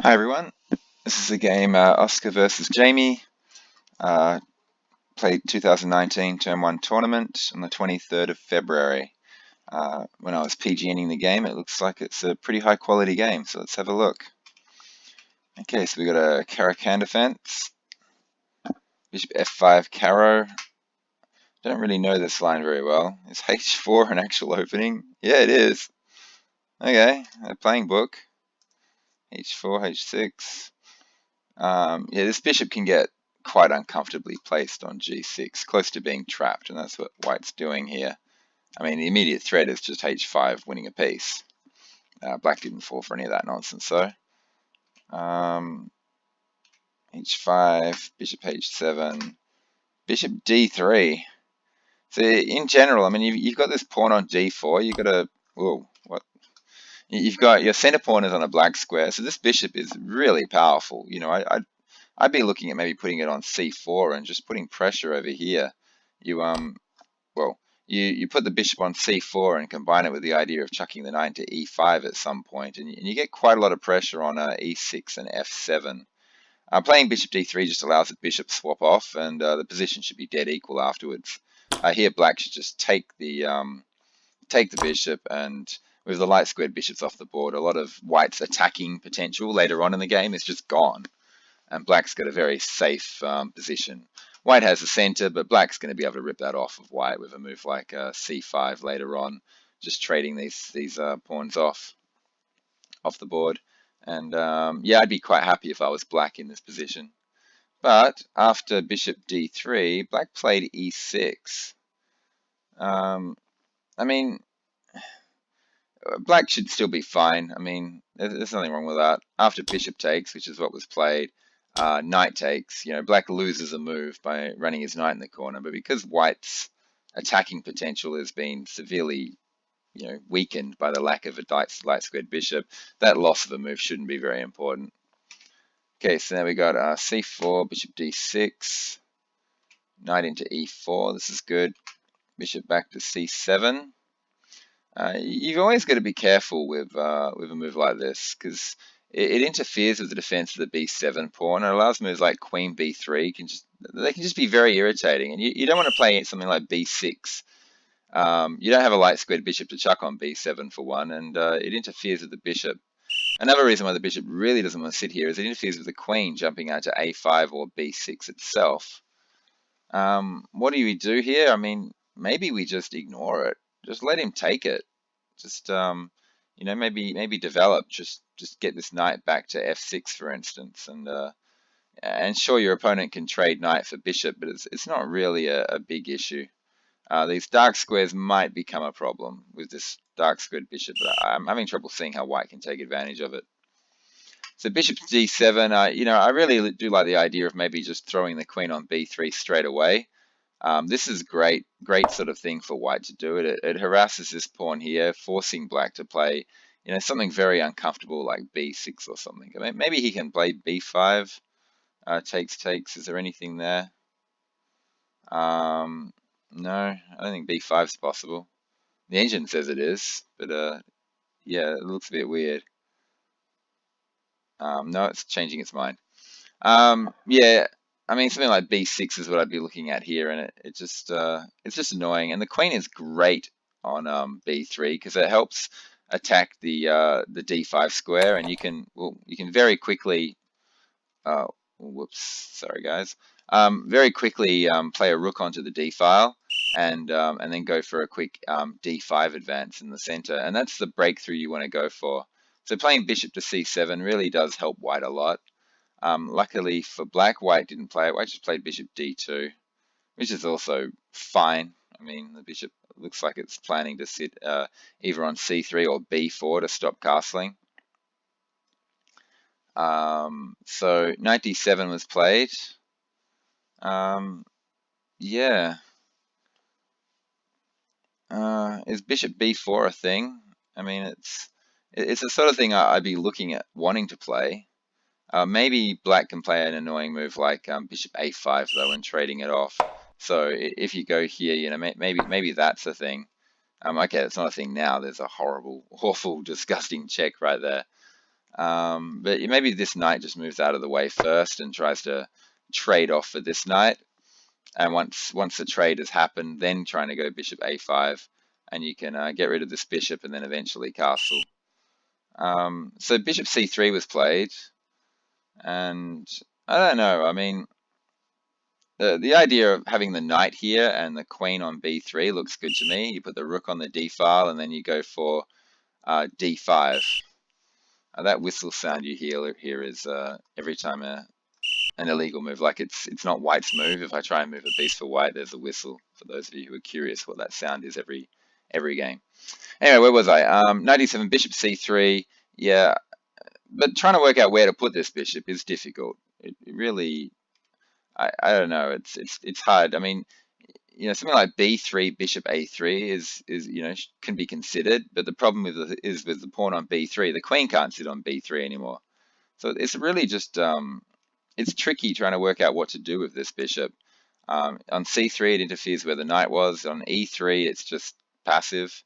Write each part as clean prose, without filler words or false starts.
Hi everyone, this is a game Oscar versus Jamie, uh, played 2019 Term 1 tournament on the 23rd of February. When I was PGNing the game, it looks like it's a pretty high quality game, so let's have a look. Okay, so we got a Caro-Can defense, Bishop F5 Caro. Don't really know this line very well. Is H4 an actual opening? Yeah, it is. Okay, a playing book. H4, H6. Yeah, this bishop can get quite uncomfortably placed on g6, close to being trapped, and that's what white's doing here. I mean, the immediate threat is just h5 winning a piece. Black didn't fall for any of that nonsense, though. H5, bishop h7, bishop d3. So in general, I mean, you've got this pawn on d4. You've got a, whoa, what? You've got your center pawn is on a black square, so this bishop is really powerful. You know, I'd be looking at maybe putting it on c4 and just putting pressure over here. You put the bishop on c4 and combine it with the idea of chucking the knight to e5 at some point, and you get quite a lot of pressure on e6 and f7. Playing bishop d3 just allows the bishop swap off, and the position should be dead equal afterwards. Here, black should just take the bishop, and with the light squared bishops off the board, a lot of white's attacking potential later on in the game is just gone. And black's got a very safe position. White has the center, but black's going to be able to rip that off of white with a move like c5 later on, just trading these pawns off the board. And yeah, I'd be quite happy if I was black in this position. But after bishop d3, black played e6. I mean, black should still be fine. I mean, there's nothing wrong with that. After bishop takes, which is what was played, knight takes. You know, black loses a move by running his knight in the corner, but because white's attacking potential has been severely, weakened by the lack of a light squared bishop, that loss of a move shouldn't be very important. Okay, so now we got c4, bishop d6, knight into e4. This is good. Bishop back to c7. You've always got to be careful with a move like this because it interferes with the defense of the b7 pawn. It allows moves like queen b3 can just be very irritating, and you don't want to play something like b6. You don't have a light squared bishop to chuck on b7 for one, and it interferes with the bishop. Another reason why the bishop really doesn't want to sit here is it interferes with the queen jumping out to a5 or b6 itself. What do we do here? I mean, maybe we just ignore it. Just let him take it. Just maybe develop. Just get this knight back to f6, for instance, and sure, your opponent can trade knight for bishop, but it's not really a big issue. These dark squares might become a problem with this dark squared bishop, but I'm having trouble seeing how white can take advantage of it. So bishop to d7, I really do like the idea of maybe just throwing the queen on b3 straight away. This is great sort of thing for white to do. It harasses this pawn here, forcing black to play, something very uncomfortable like b6 or something. I mean, maybe he can play b5, takes. Is there anything there? No, I don't think b5 is possible. The engine says it is, but yeah, it looks a bit weird. No, it's changing its mind. Yeah, I mean, something like b6 is what I'd be looking at here, and it's just annoying. And the queen is great on b3 because it helps attack the d5 square, and you can very quickly. Whoops, sorry guys. Very quickly play a rook onto the d file, and then go for a quick d5 advance in the center, and that's the breakthrough you want to go for. So playing bishop to c7 really does help white a lot. Luckily for black, white didn't play it. White just played bishop d2, which is also fine. I mean, the bishop looks like it's planning to sit either on c3 or b4 to stop castling. So knight d7 was played. Yeah. Is bishop b4 a thing? I mean, it's the sort of thing I'd be looking at wanting to play. Maybe black can play an annoying move like bishop a5 though, and trading it off. So if you go here, maybe that's a thing. Okay, it's not a thing now. There's a horrible, awful, disgusting check right there. But maybe this knight just moves out of the way first and tries to trade off for this knight. And once the trade has happened, then trying to go bishop a5, and you can get rid of this bishop and then eventually castle. So bishop c3 was played, and I don't know. I mean, the idea of having the knight here and the queen on b3 looks good to me. You put the rook on the d file, and then you go for d5. That whistle sound you hear here is every time an illegal move. Like it's not white's move. If I try and move a piece for white, there's a whistle. For those of you who are curious what that sound is every game. Anyway, where was I? Knight e7, bishop c3. Yeah, but trying to work out where to put this bishop is difficult. It really, I don't know. It's hard. I mean, something like b3 bishop a3 is can be considered, but the problem with the pawn on b3, the queen can't sit on b3 anymore. So it's really just it's tricky trying to work out what to do with this bishop. On c3 it interferes where the knight was. On e3 it's just passive.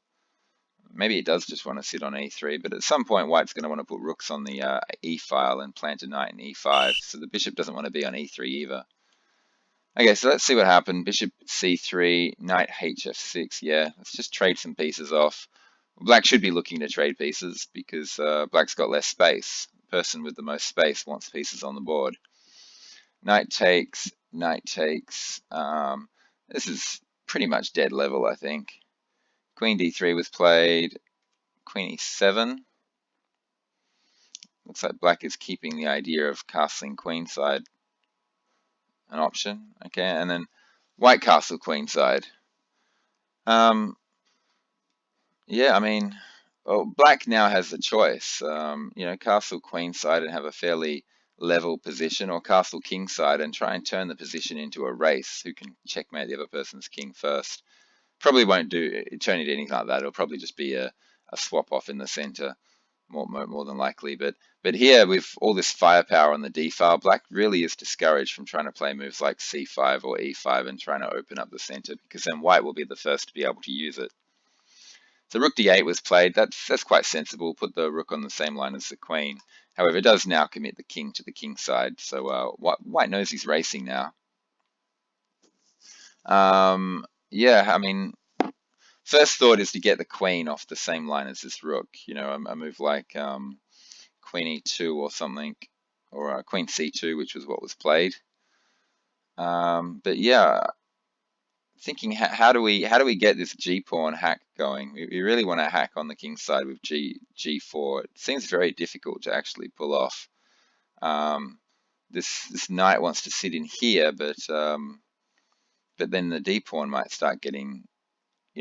Maybe it does just want to sit on e3, but at some point white's going to want to put rooks on the e file and plant a knight in e5, so the bishop doesn't want to be on e3 either. Okay, so let's see what happened. Bishop c3, knight hf6. Yeah, let's just trade some pieces off. Black should be looking to trade pieces because black's got less space. The person with the most space wants pieces on the board. Knight takes, knight takes. This is pretty much dead level, I think. Queen d3 was played. Queen e7. Looks like black is keeping the idea of castling queenside an option. Okay, and then white castle queenside. Yeah, I mean, well, black now has the choice. Castle queenside and have a fairly level position, or castle kingside and try and turn the position into a race. Who can checkmate the other person's king first? Probably won't turn into anything like that. It'll probably just be a swap off in the center, more than likely. But here, with all this firepower on the d file, black really is discouraged from trying to play moves like c5 or e5 and trying to open up the center, because then white will be the first to be able to use it. So rook d8 was played. That's quite sensible. Put the rook on the same line as the queen. However, it does now commit the king to the king side. So white knows he's racing now. Yeah, I mean, first thought is to get the queen off the same line as this rook. A move like queen e2 or something, or queen c2, which was what was played. But yeah, thinking how do we get this g pawn hack going? We really want to hack on the king side with g4. It seems very difficult to actually pull off. This knight wants to sit in here, but then the d pawn might start getting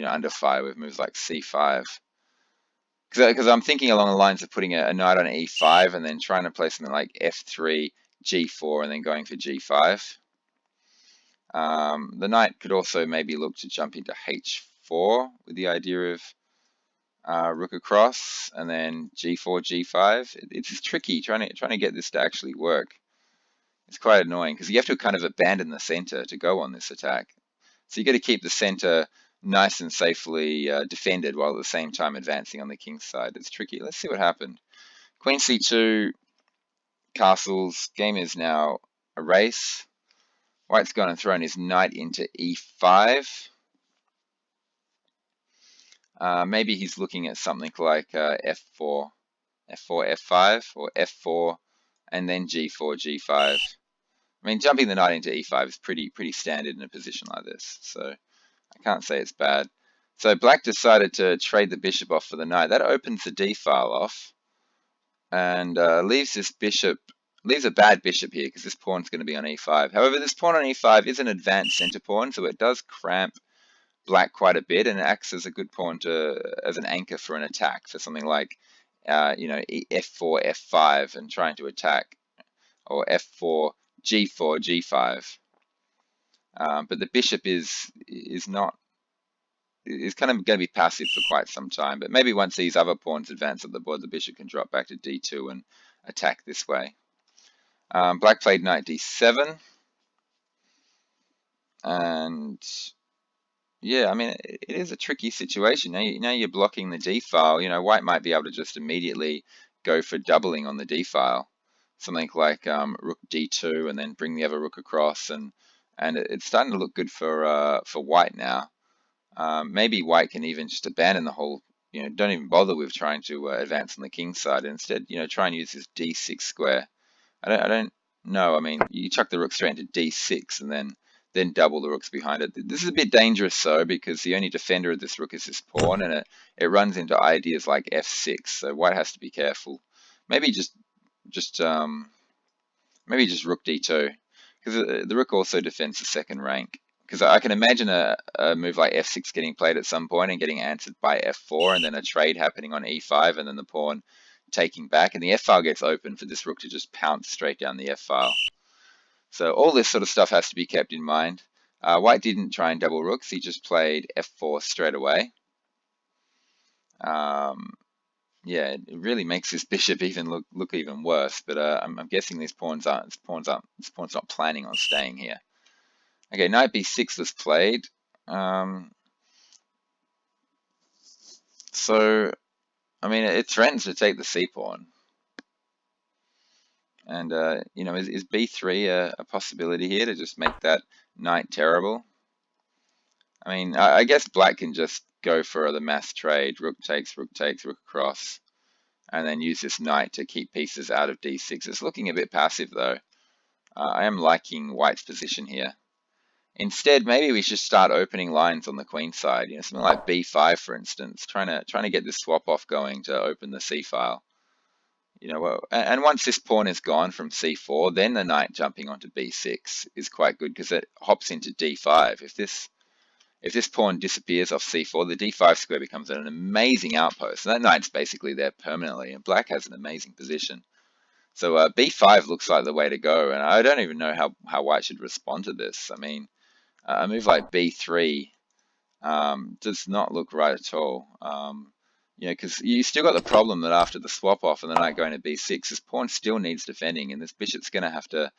under fire with moves like c5. Because I'm thinking along the lines of putting a knight on e5 and then trying to play something like f3, g4, and then going for g5. The knight could also maybe look to jump into h4 with the idea of rook across, and then g4, g5. It's tricky trying to get this to actually work. It's quite annoying because you have to kind of abandon the center to go on this attack. So you got to keep the center nice and safely defended while at the same time advancing on the king's side. It's tricky. Let's see what happened. Queen c2, castles. Game is now a race. White's gone and thrown his knight into e5. Maybe he's looking at something like f4, f5, or f4, and then g4, g5. I mean, jumping the knight into e5 is pretty standard in a position like this, so I can't say it's bad. So black decided to trade the bishop off for the knight. That opens the d file off and leaves a bad bishop here because this pawn's going to be on e5. However, this pawn on e5 is an advanced center pawn, so it does cramp black quite a bit and acts as a good pawn as an anchor for an attack. So something like f4, f5 and trying to attack, or f4, g4, g5. But the bishop is kind of going to be passive for quite some time. But maybe once these other pawns advance up the board, the bishop can drop back to d2 and attack this way. Black played knight d7. And yeah, I mean, it is a tricky situation. Now you're blocking the d file. White might be able to just immediately go for doubling on the d file, something like rook d2 and then bring the other rook across, and it's starting to look good for white now. Maybe white can even just abandon the whole, don't even bother with trying to advance on the king side. Instead, try and use this d6 square. I don't know. I mean, you chuck the rook straight into d6 and then double the rooks behind it. This is a bit dangerous though, because the only defender of this rook is this pawn, and it runs into ideas like f6. So white has to be careful. Maybe just rook d2, because the rook also defends the second rank. Because I can imagine a move like f6 getting played at some point and getting answered by f4, and then a trade happening on e5, and then the pawn taking back, and the f-file gets open for this rook to just pounce straight down the f-file. So all this sort of stuff has to be kept in mind. White didn't try and double rooks, he just played f4 straight away. Yeah, it really makes this bishop even look even worse, but I'm guessing this pawn's not planning on staying here. Okay, knight b6 was played. So, I mean, it threatens to take the c-pawn. And, is b3 a possibility here to just make that knight terrible? I mean, I guess black can just go for the mass trade, rook takes, rook across, and then use this knight to keep pieces out of d6. It's looking a bit passive, though. I am liking white's position here. Instead, maybe we should start opening lines on the queen side. Something like b5, for instance, trying to get this swap off going to open the c-file. And once this pawn is gone from c4, then the knight jumping onto b6 is quite good, because it hops into d5. If this pawn disappears off c4, the d5 square becomes an amazing outpost, and that knight's basically there permanently, and black has an amazing position. So b5 looks like the way to go, and I don't even know how white should respond to this. I mean, a move like b3 does not look right at all. Because you still got the problem that after the swap off and the knight going to b6, this pawn still needs defending, and this bishop's going to have to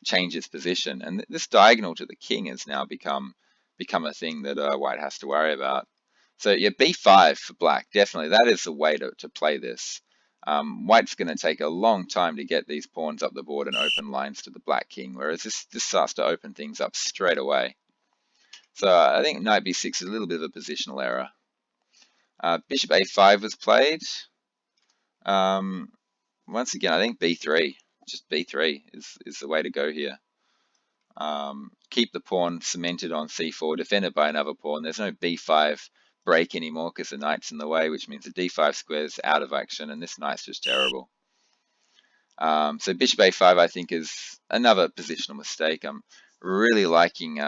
change its position. And this diagonal to the king has now become a thing that white has to worry about. So yeah, b5 for black, definitely. That is the way to play this. White's going to take a long time to get these pawns up the board and open lines to the black king, whereas this starts to open things up straight away. So I think knight b6 is a little bit of a positional error. Bishop a5 was played. Once again, I think b3, just b3 is the way to go here. Keep the pawn cemented on c4, defended by another pawn. There's no b5 break anymore because the knight's in the way, which means the d5 square's out of action, and this knight's just terrible. So bishop a5, I think, is another positional mistake. I'm really liking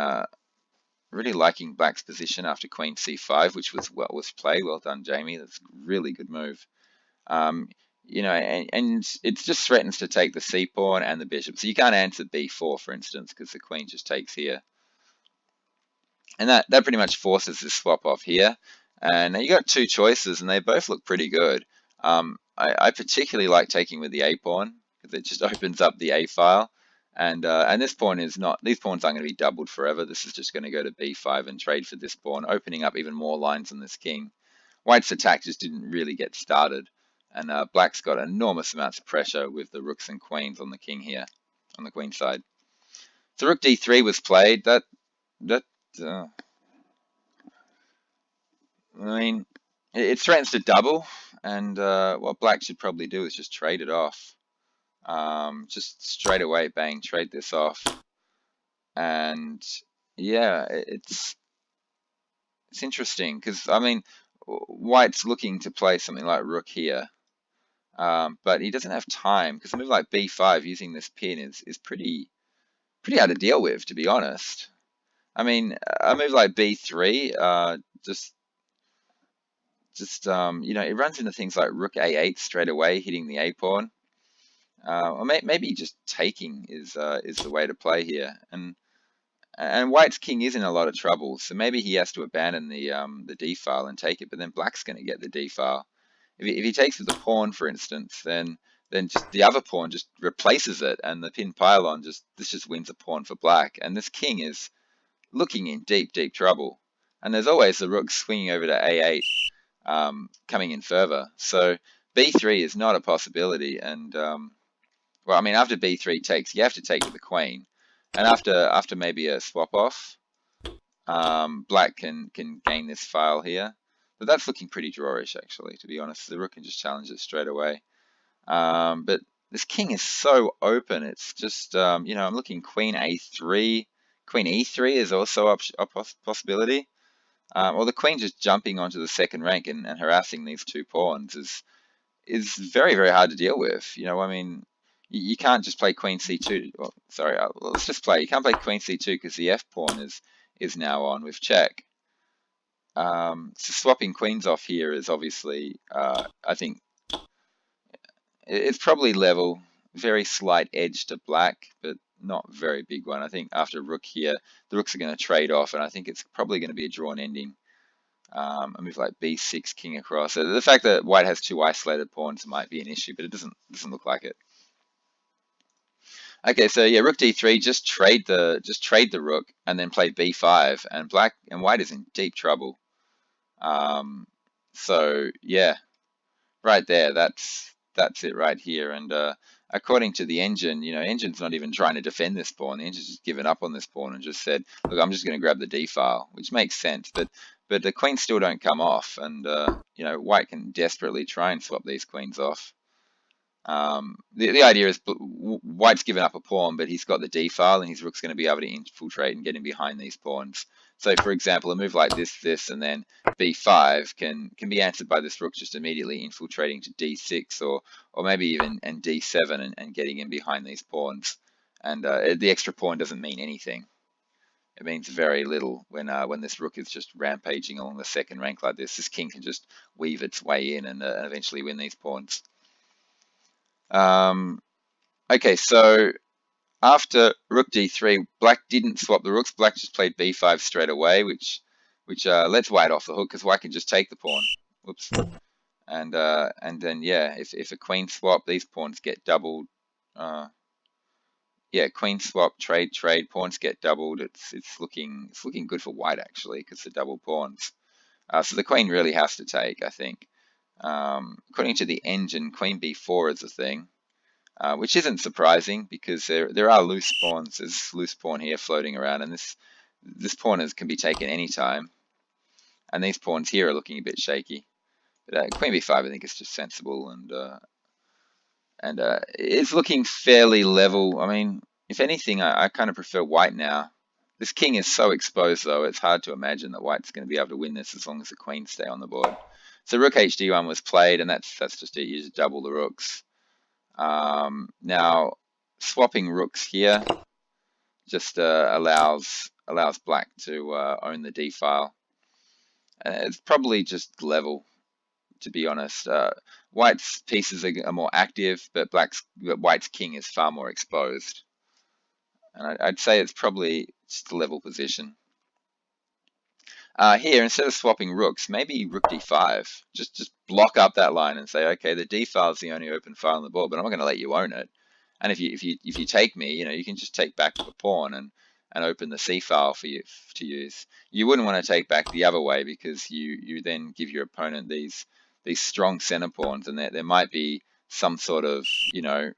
black's position after queen c5, which was played. Well done, Jamie. That's a really good move. And it just threatens to take the c-pawn and the bishop. So you can't answer b4, for instance, because the queen just takes here. And that pretty much forces this swap off here. And now you got two choices, and they both look pretty good. I particularly like taking with the a-pawn, because it just opens up the a-file. And this pawn is not, these pawns aren't going to be doubled forever. This is just going to go to b5 and trade for this pawn, opening up even more lines on this king. White's attack just didn't really get started, and black's got enormous amounts of pressure with the rooks and queens on the king here, on the queen side. So rook d3 was played. I mean, it threatens to double, and what black should probably do is just trade it off. Just straight away, bang, trade this off. And yeah, it's interesting, because I mean, white's looking to play something like rook here, but he doesn't have time, because a move like b5 using this pin is pretty hard to deal with, to be honest. I mean, a move like b3 it runs into things like rook a8 straight away, hitting the a pawn. Or maybe just taking is the way to play here, and white's king is in a lot of trouble, so maybe he has to abandon the d file and take it, but then black's going to get the d file. If he takes with the pawn, for instance, then just the other pawn just replaces it, and the pin pylon just wins a pawn for black, and this king is looking in deep trouble. And there's always the rook swinging over to a8, coming in further. So b3 is not a possibility, and well, I mean, after b3 takes, you have to take with the queen, and after maybe a swap off, black can gain this file here, but that's looking pretty drawish actually, to be honest. The rook can just challenge it straight away, but this king is so open. It's just you know, I'm looking queen a3, queen e3 is also a possibility. Or the queen just jumping onto the second rank and harassing these two pawns is very, very hard to deal with. You know, I mean, you can't just play queen c2. Well, sorry, let's just play. You can't play queen c2 because the f pawn is now on with check. So swapping queens off here is obviously, I think, it's probably level. Very slight edge to black, but not very big one. I think after rook here, the rooks are going to trade off, and I think it's probably going to be a drawn ending. A move like b6, king across. So the fact that white has two isolated pawns might be an issue, but it doesn't look like it. Okay, so yeah, rook d3, just trade the rook and then play b5, and white is in deep trouble. So yeah, right there, that's it right here. And according to the engine, you know, engine's not even trying to defend this pawn. The engine's just given up on this pawn and just said, look, I'm just going to grab the d file, which makes sense. But the queens still don't come off, and you know, white can desperately try and swap these queens off. The idea is white's given up a pawn, but he's got the d file, and his rook's going to be able to infiltrate and get in behind these pawns. So, for example, a move like this, and then b5 can be answered by this rook just immediately infiltrating to d6, or maybe even and d7 and getting in behind these pawns. And the extra pawn doesn't mean anything. It means very little when this rook is just rampaging along the second rank like this. This king can just weave its way in and eventually win these pawns. Okay, so after rook d3, black didn't swap the rooks. Black just played b5 straight away, which lets white off the hook because white can just take the pawn. Whoops. And then yeah, if a queen swap, these pawns get doubled. Yeah, queen swap, trade, pawns get doubled. It's looking good for white actually because the double pawns. So the queen really has to take, I think. According to the engine, queen b4 is a thing, which isn't surprising because there are loose pawns. There's loose pawn here floating around, and this pawn can be taken anytime. And these pawns here are looking a bit shaky. But queen b5 I think is just sensible, and it's looking fairly level. I mean, if anything, I kind of prefer white now. This king is so exposed though, it's hard to imagine that white's going to be able to win this as long as the queens stay on the board. So rook hd1 was played, and that's just it. You just double the rooks. Now swapping rooks here just allows black to own the d file. It's probably just level, to be honest. White's pieces are more active, but white's king is far more exposed. And I'd say it's probably just a level position. Here, instead of swapping rooks, maybe rook d5. Just block up that line and say, okay, the d file is the only open file on the board, but I'm not going to let you own it. And if you take me, you know, you can just take back the pawn and open the c file for you to use. You wouldn't want to take back the other way because you then give your opponent these strong center pawns, and there might be some sort of, you know,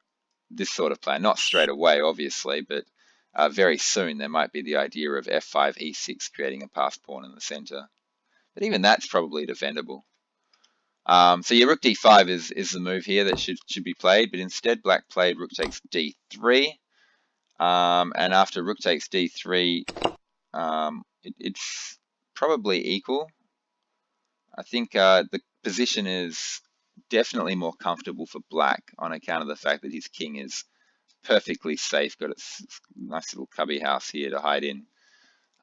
this sort of plan. Not straight away, obviously, but very soon there might be the idea of f5, e6 creating a passed pawn in the center. But even that's probably defendable. So your rook d5 is the move here that should be played, but instead black played rook takes d3. And after rook takes d3, it's probably equal. I think the position is definitely more comfortable for black on account of the fact that his king is perfectly safe, got its nice little cubby house here to hide in,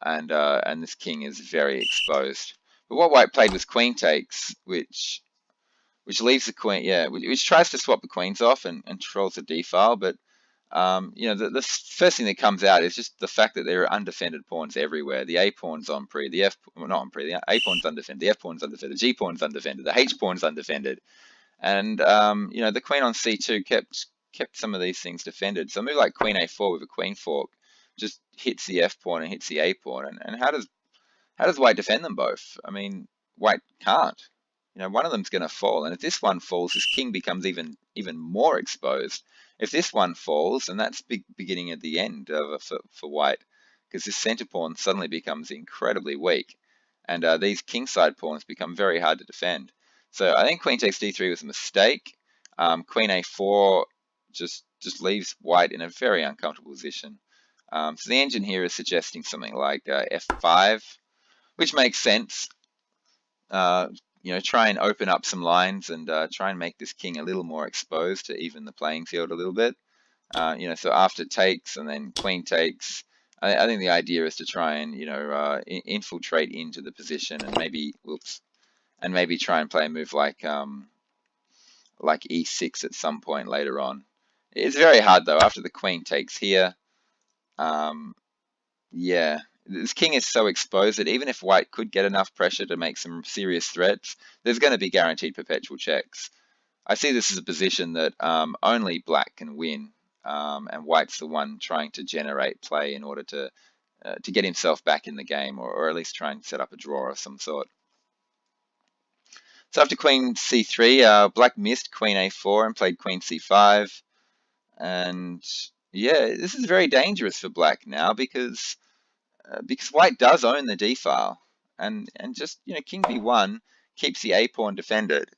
and this king is very exposed. But what white played was queen takes, which leaves the queen, yeah, which tries to swap the queens off and controls the d file. But you know, the first thing that comes out is just the fact that there are undefended pawns everywhere. The a pawn's on pre, the f, well, not on pre, the a pawn's undefended, the f pawn's undefended, the g pawn's undefended, the h pawn's undefended, and you know, the queen on c2 kept some of these things defended. So a move like queen a4 with a queen fork just hits the f pawn and hits the a pawn. And how does white defend them both? I mean, white can't. one of them's going to fall. And if this one falls, this king becomes even more exposed. If this one falls, and that's beginning at the end for white, because this center pawn suddenly becomes incredibly weak, and these kingside pawns become very hard to defend. So I think queen takes d3 was a mistake. Queen a4 just leaves white in a very uncomfortable position. So the engine here is suggesting something like f5, which makes sense. Try and open up some lines and try and make this king a little more exposed to even the playing field a little bit. So after takes and then queen takes, I think the idea is to try and infiltrate into the position and maybe try and play a move like e6 at some point later on. It's very hard though after the queen takes here. Yeah, this king is so exposed that even if white could get enough pressure to make some serious threats, there's going to be guaranteed perpetual checks. I see this as a position that only black can win, and white's the one trying to generate play in order to get himself back in the game, or at least try and set up a draw of some sort. So after queen c3, black missed queen a4 and played queen c5, and yeah, this is very dangerous for black now because white does own the d file, and just king b1 keeps the a pawn defended,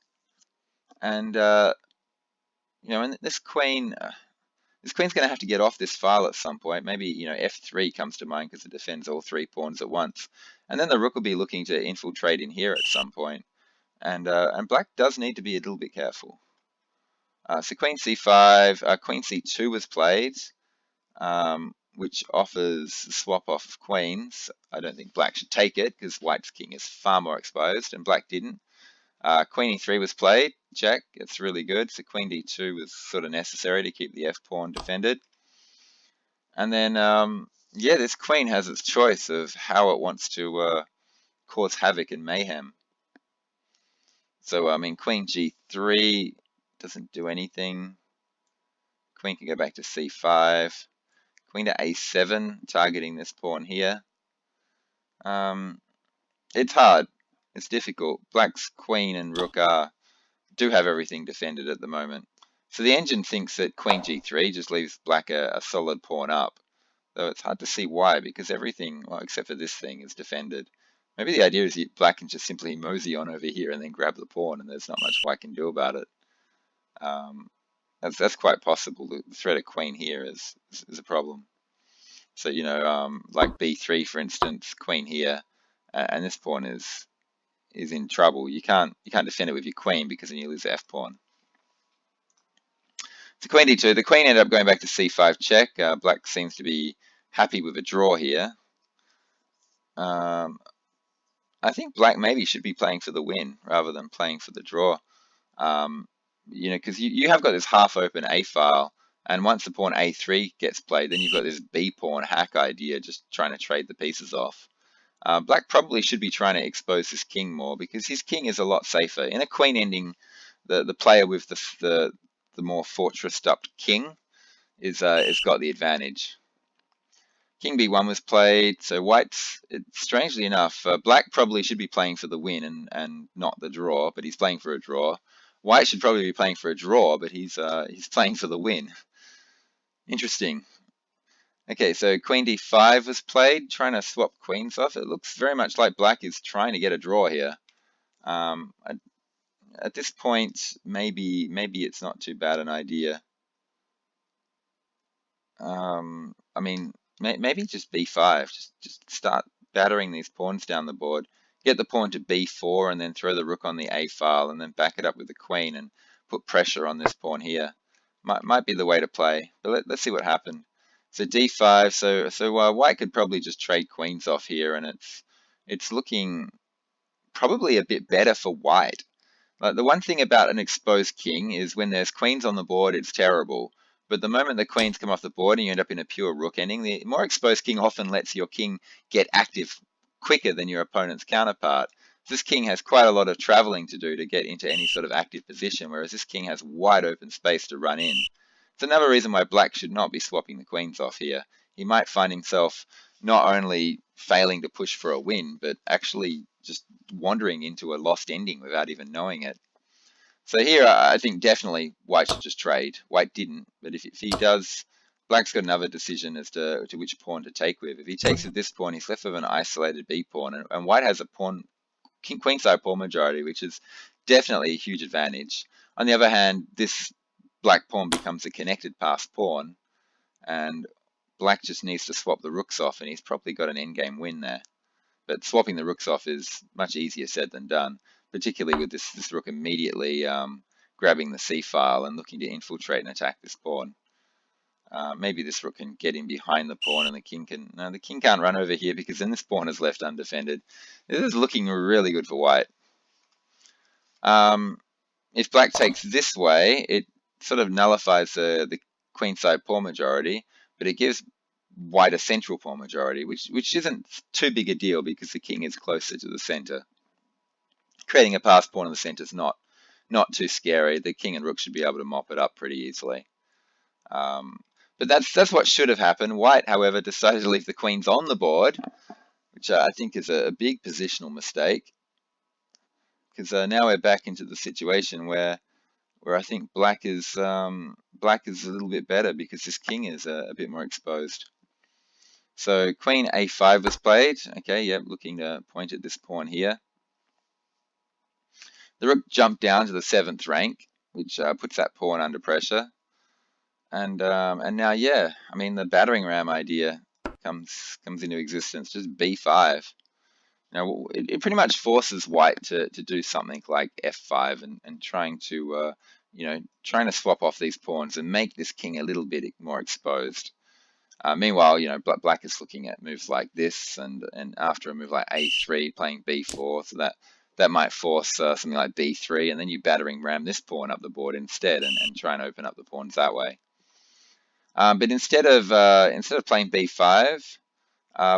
and and this queen's going to have to get off this file at some point. Maybe f3 comes to mind because it defends all three pawns at once, and then the rook will be looking to infiltrate in here at some point, and black does need to be a little bit careful. So queen c5, queen c2 was played, which offers a swap off of queens. I don't think black should take it because white's king is far more exposed, and black didn't. Queen e3 was played, check, it's really good. So queen d2 was sort of necessary to keep the f pawn defended. And then, yeah, this queen has its choice of how it wants to cause havoc and mayhem. So, I mean, queen g3 doesn't do anything. Queen can go back to c5. Queen to a7, targeting this pawn here. It's hard. It's difficult. Black's queen and rook do have everything defended at the moment. So the engine thinks that queen g3 just leaves black a solid pawn up. Though it's hard to see why, because everything, well, except for this thing, is defended. Maybe the idea is that black can just simply mosey on over here and then grab the pawn, and there's not much white can do about it. That's quite possible. The threat of queen here is a problem. So, like b3, for instance, queen here, and this pawn is in trouble. You can't defend it with your queen because then you lose the f pawn. So queen d2, the queen ended up going back to c5 check. Black seems to be happy with a draw here. I think black maybe should be playing for the win rather than playing for the draw. Because you have got this half-open a file, and once the pawn a3 gets played, then you've got this b pawn hack idea, just trying to trade the pieces off. Black probably should be trying to expose his king more because his king is a lot safer. In a queen ending, the player with the more fortressed-up king is got the advantage. King b1 was played, so white's, strangely enough, black probably should be playing for the win and not the draw, but he's playing for a draw. White should probably be playing for a draw, but he's playing for the win. Interesting. Okay, so queen d5 was played, trying to swap queens off. It looks very much like black is trying to get a draw here. At this point, maybe it's not too bad an idea. I mean, maybe just b5. Just start battering these pawns down the board. Get the pawn to b4 and then throw the rook on the a file and then back it up with the queen and put pressure on this pawn here. Might be the way to play, but let's see what happened. So d5. So white could probably just trade queens off here, and it's looking probably a bit better for white. Like, the one thing about an exposed king is when there's queens on the board, it's terrible. But the moment the queens come off the board and you end up in a pure rook ending, the more exposed king often lets your king get active quicker than your opponent's counterpart. This king has quite a lot of traveling to do to get into any sort of active position, whereas this king has wide open space to run in. It's another reason why black should not be swapping the queens off here. He might find himself not only failing to push for a win, but actually just wandering into a lost ending without even knowing it. So here, I think definitely White should just trade. White didn't, but if he does, Black's got another decision as to which pawn to take with. If he takes with this pawn, he's left with an isolated B pawn, and White has a pawn, queenside pawn majority, which is definitely a huge advantage. On the other hand, this Black pawn becomes a connected passed pawn, and Black just needs to swap the rooks off, and he's probably got an endgame win there. But swapping the rooks off is much easier said than done, particularly with this rook immediately grabbing the c-file and looking to infiltrate and attack this pawn. Maybe this rook can get in behind the pawn, and the king can. No, the king can't run over here because then this pawn is left undefended. This is looking really good for White. If Black takes this way, it sort of nullifies the queenside pawn majority, but it gives White a central pawn majority, which isn't too big a deal because the king is closer to the center. Creating a passed pawn in the center is not too scary. The king and rook should be able to mop it up pretty easily. But that's what should have happened. White, however, decided to leave the queens on the board, which I think is a big positional mistake. Because now we're back into the situation where I think Black is a little bit better because this king is a bit more exposed. So Queen A5 was played. Okay, yep, looking to point at this pawn here. The rook jumped down to the 7th rank, which puts that pawn under pressure. And now, yeah, I mean the battering ram idea comes into existence. Just B5. Now it pretty much forces White to do something like F5 and trying to trying to swap off these pawns and make this king a little bit more exposed. Meanwhile, Black is looking at moves like this, and after a move like A3, playing B4, so that might force something like B3, and then you battering ram this pawn up the board instead, and try and open up the pawns that way. But instead of playing B5,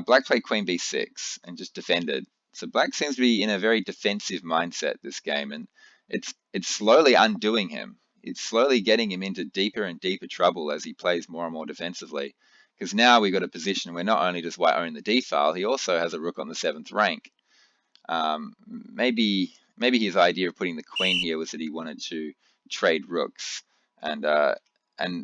Black played Queen B6 and just defended. So Black seems to be in a very defensive mindset this game, and it's slowly undoing him. It's slowly getting him into deeper and deeper trouble as he plays more and more defensively. Because now we've got a position where not only does White own the d-file, he also has a rook on the 7th rank. Maybe his idea of putting the queen here was that he wanted to trade rooks, and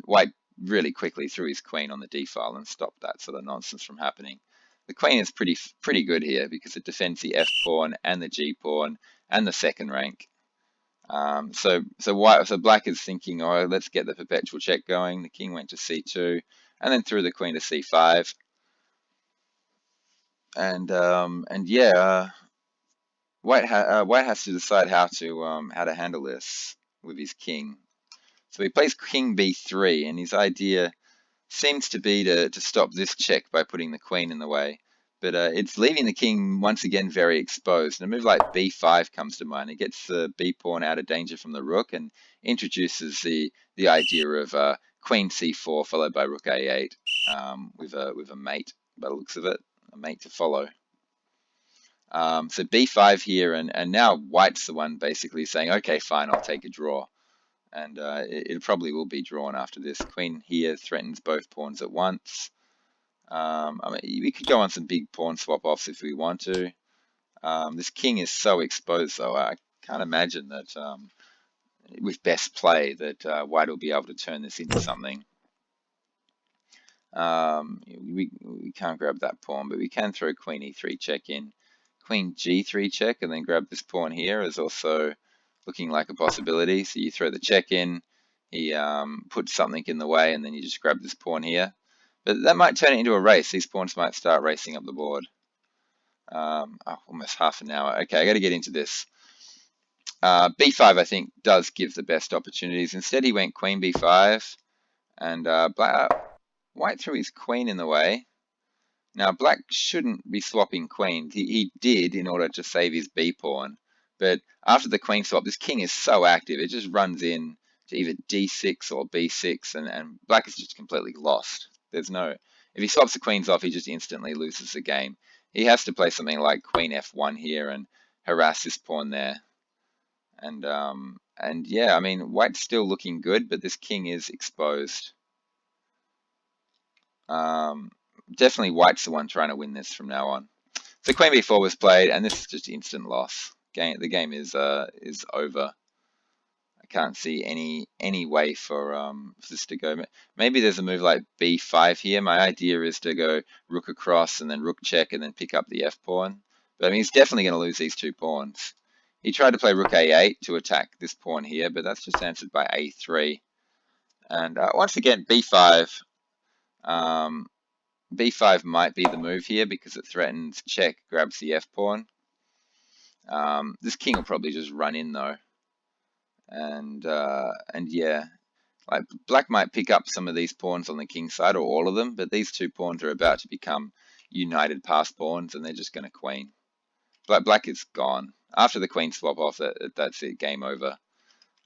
White really quickly threw his queen on the d-file and stopped that sort of nonsense from happening. The queen is pretty good here because it defends the f pawn and the g pawn and the 2nd rank. So Black is thinking, oh, let's get the perpetual check going. The king went to c2 and then threw the queen to c5. And yeah, White has to decide how to handle this with his king. So he plays king b3, and his idea seems to be to stop this check by putting the queen in the way. But it's leaving the king once again very exposed. And a move like b5 comes to mind. It gets the b pawn out of danger from the rook and introduces the idea of queen c4 followed by rook a8 with a mate by the looks of it, a mate to follow. So b5 here, and now White's the one basically saying, okay, fine, I'll take a draw. And it probably will be drawn after this. Queen here threatens both pawns at once. I mean, we could go on some big pawn swap-offs if we want to. This king is so exposed, though. I can't imagine that with best play that White will be able to turn this into something. We can't grab that pawn, but we can throw queen e3 check in. Queen g3 check and then grab this pawn here is also looking like a possibility. So you throw the check in, he puts something in the way, and then you just grab this pawn here. But that might turn it into a race. These pawns might start racing up the board. Almost half an hour. Okay, I got to get into this. b5, I think, does give the best opportunities. Instead, he went queen b5, and White threw his queen in the way. Now, Black shouldn't be swapping queens. He did in order to save his b pawn. But after the queen swap, this king is so active, it just runs in to either d6 or b6, and Black is just completely lost. There's no, if he swaps the queens off, he just instantly loses the game. He has to play something like queen f1 here and harass this pawn there. And yeah, I mean, White's still looking good, but this king is exposed. Definitely white's the one trying to win this from now on. So queen b4 was played, and this is just instant loss. The game is over. I can't see any way for this to go. Maybe there's a move like b5 here. My idea is to go rook across and then rook check and then pick up the f pawn. But I mean, he's definitely going to lose these 2 pawns. He tried to play rook a8 to attack this pawn here, but that's just answered by a3. And once again, b5. B5 might be the move here because it threatens check, grabs the f pawn. This king will probably just run in though, and yeah, like black might pick up some of these pawns on the king side or all of them, but these 2 pawns are about to become united pass pawns, and they're just going to queen. Black is gone after the queen swap off. That's it, game over.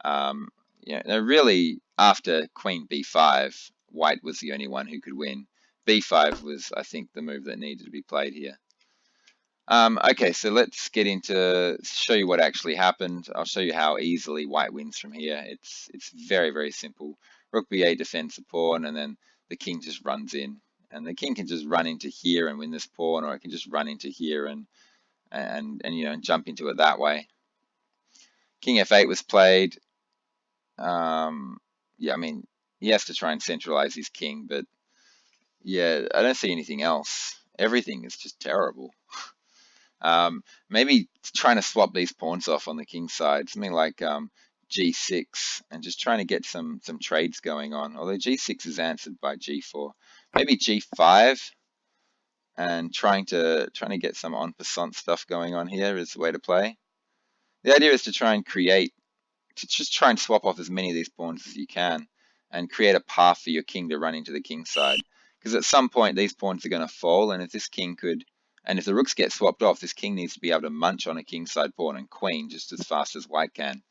Yeah, really after queen b5, white was the only one who could win. b5 was, I think, the move that needed to be played here. Okay, so let's get into show you what actually happened. I'll show you how easily white wins from here. It's very, very simple. Rook b8 defends the pawn, and then the king just runs in. And the king can just run into here and win this pawn, or it can just run into here and you know, jump into it that way. King f8 was played. Yeah, I mean, he has to try and centralize his king, but yeah, I don't see anything else. Everything is just terrible. Maybe trying to swap these pawns off on the king side, something like g6, and just trying to get some trades going on. Although g6 is answered by g4, maybe g5, and trying to get some en passant stuff going on here is the way to play. The idea is to try and just try and swap off as many of these pawns as you can, and create a path for your king to run into the king side. Because at some point these pawns are going to fall, and if this king and if the rooks get swapped off, this king needs to be able to munch on a kingside pawn and queen just as fast as white can.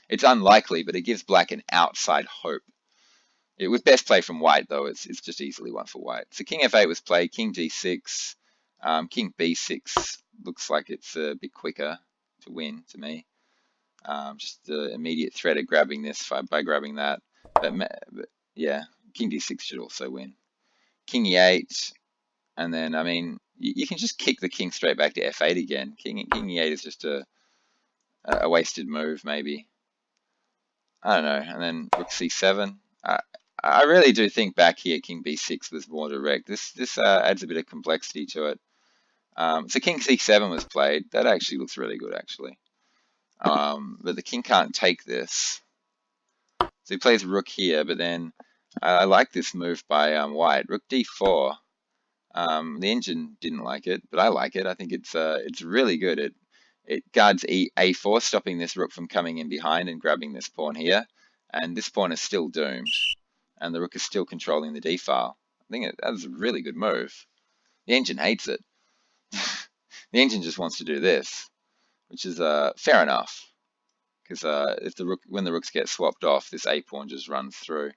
It's unlikely, but it gives black an outside hope. It was best play from white, though. It's just easily won for white. So king f8 was played, king g6, king b6 looks like it's a bit quicker to win to me. Just the immediate threat of grabbing this by grabbing that. But yeah, king d6 should also win. King e8, and then, I mean, you can just kick the king straight back to f8 again. King e8 is just a wasted move, maybe. I don't know. And then rook c7. I really do think back here king b6 was more direct. This adds a bit of complexity to it. So king c7 was played. That actually looks really good, actually. But the king can't take this. So he plays rook here, but then I like this move by white. Rook d4. The engine didn't like it, but I like it. I think it's really good. It guards a4, stopping this rook from coming in behind and grabbing this pawn here. And this pawn is still doomed, and the rook is still controlling the d file. I think that's a really good move. The engine hates it. The engine just wants to do this, which is fair enough, because when the rooks get swapped off, this a pawn just runs through.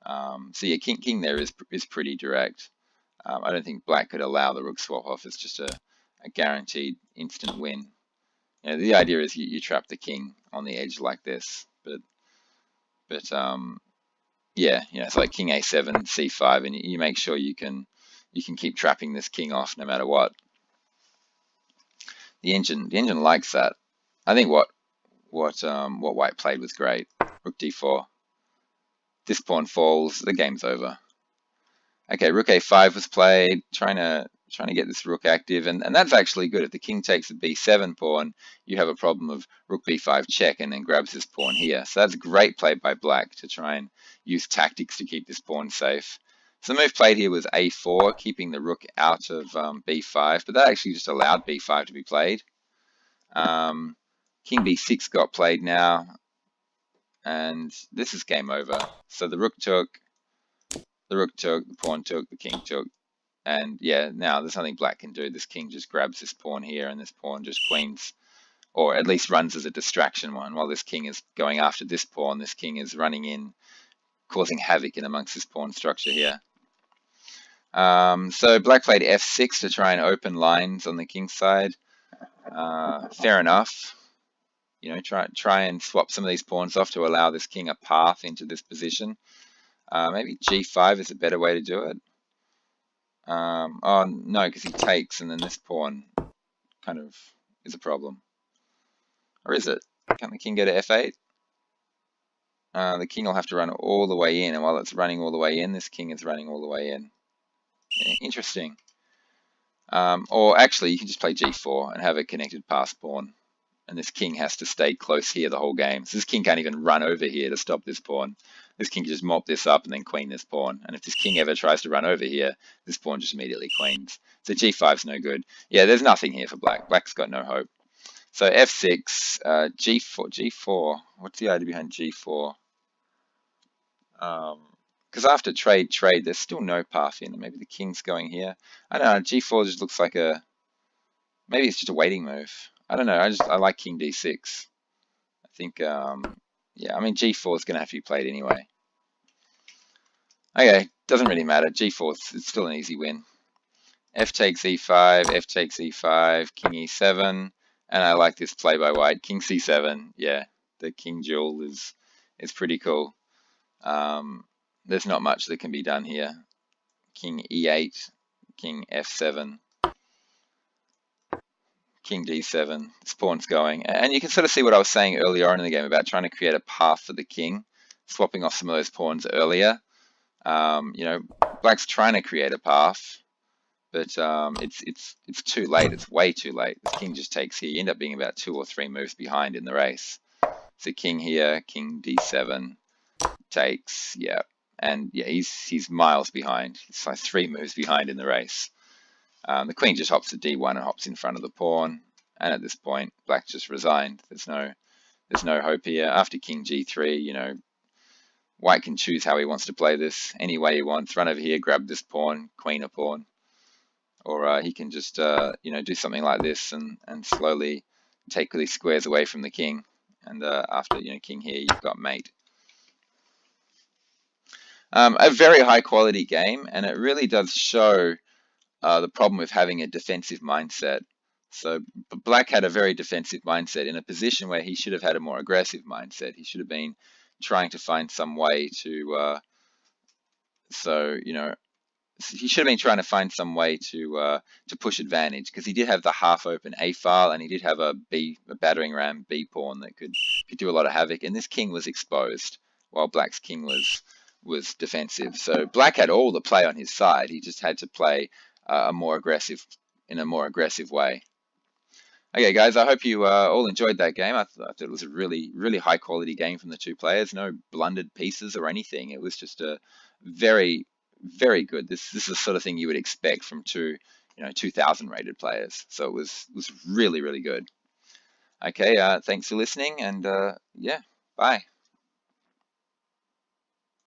So yeah, king there is pretty direct. I don't think black could allow the rook swap off. It's just a guaranteed instant win. You know, the idea is you trap the king on the edge like this, but yeah, you know, it's like king a7, c5, and you make sure you can keep trapping this king off no matter what. The engine likes that. I think what white played was great. Rook d4. This pawn falls. The game's over. Okay, rook a5 was played, trying to get this rook active, and that's actually good. If the king takes the b7 pawn, you have a problem of rook b5 check and then grabs this pawn here. So that's great play by black to try and use tactics to keep this pawn safe. So the move played here was a4, keeping the rook out of b5, but that actually just allowed b5 to be played. King b6 got played now, and this is game over. So the rook took, the pawn took, the king took, and yeah, now there's nothing black can do. This king just grabs this pawn here, and this pawn just queens, or at least runs as a distraction one. While this king is going after this pawn, this king is running in, causing havoc in amongst this pawn structure here. So black played f6 to try and open lines on the king side. Fair enough. You know, try and swap some of these pawns off to allow this king a path into this position. Maybe g5 is a better way to do it. Oh no, because he takes, and then this pawn kind of is a problem. Or is it? Can't the king go to f8? The king will have to run all the way in, and while it's running all the way in, this king is running all the way in. Yeah, interesting. Or actually, you can just play g4 and have a connected pass pawn. And this king has to stay close here the whole game. So this king can't even run over here to stop this pawn. This king can just mop this up and then queen this pawn. And if this king ever tries to run over here, this pawn just immediately queens. So g5's no good. Yeah, there's nothing here for black. Black's got no hope. So f6, g4. What's the idea behind g4? Because after trade, there's still no path in. Maybe the king's going here. I don't know, g4 just looks like a... Maybe it's just a waiting move. I don't know, I like king d6. I think, yeah, I mean, g4 is going to have to be played anyway. Okay, doesn't really matter. g4, it's still an easy win. F takes e5, F takes e5, king e7, and I like this play by white. King c7, yeah, the king duel is pretty cool. There's not much that can be done here. King e8, king f7, king d7, this pawn's going. And you can sort of see what I was saying earlier on in the game about trying to create a path for the king, swapping off some of those pawns earlier. You know, black's trying to create a path, but it's too late. It's way too late. This king just takes here. You end up being about 2 or 3 moves behind in the race. So king here, king d7 takes, yeah, and yeah, he's miles behind. He's like 3 moves behind in the race. The queen just hops to d1 and hops in front of the pawn, and at this point, black just resigned. There's no hope here. After king g3, you know, white can choose how he wants to play this any way he wants. Run over here, grab this pawn, queen a pawn, or he can just you know, do something like this and slowly take these squares away from the king. And after, you know, king here, you've got mate. A very high quality game, and it really does show the problem with having a defensive mindset. So black had a very defensive mindset in a position where he should have had a more aggressive mindset. He should have been trying to find some way to, so, you know, he should have been trying to find some way to push advantage, because he did have the half open A file, and he did have a battering ram B pawn that could do a lot of havoc, and this king was exposed while black's king was defensive. So black had all the play on his side. He just had to play in a more aggressive way. Okay, guys, I hope you all enjoyed that game. I thought it was a really high quality game from the two players. No blundered pieces or anything. It was just a very good. This is the sort of thing you would expect from two, you know, 2000 rated players. So it was really good. Okay, thanks for listening, and yeah, bye.